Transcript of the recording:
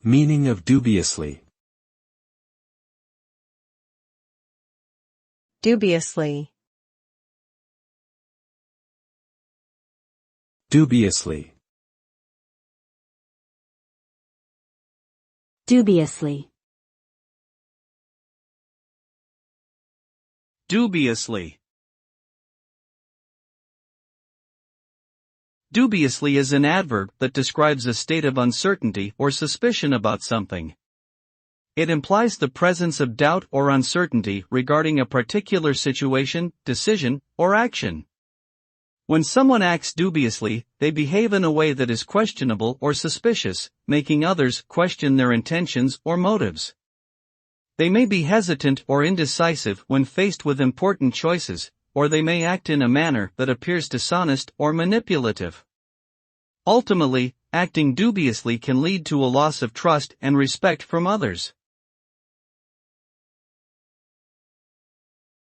Meaning of dubiously. Dubiously. Dubiously. Dubiously. Dubiously. Dubiously is an adverb that describes a state of uncertainty or suspicion about something. It implies the presence of doubt or uncertainty regarding a particular situation, decision, or action. When someone acts dubiously, they behave in a way that is questionable or suspicious, making others question their intentions or motives. They may be hesitant or indecisive when faced with important choices, or they may act in a manner that appears dishonest or manipulative. Ultimately, acting dubiously can lead to a loss of trust and respect from others.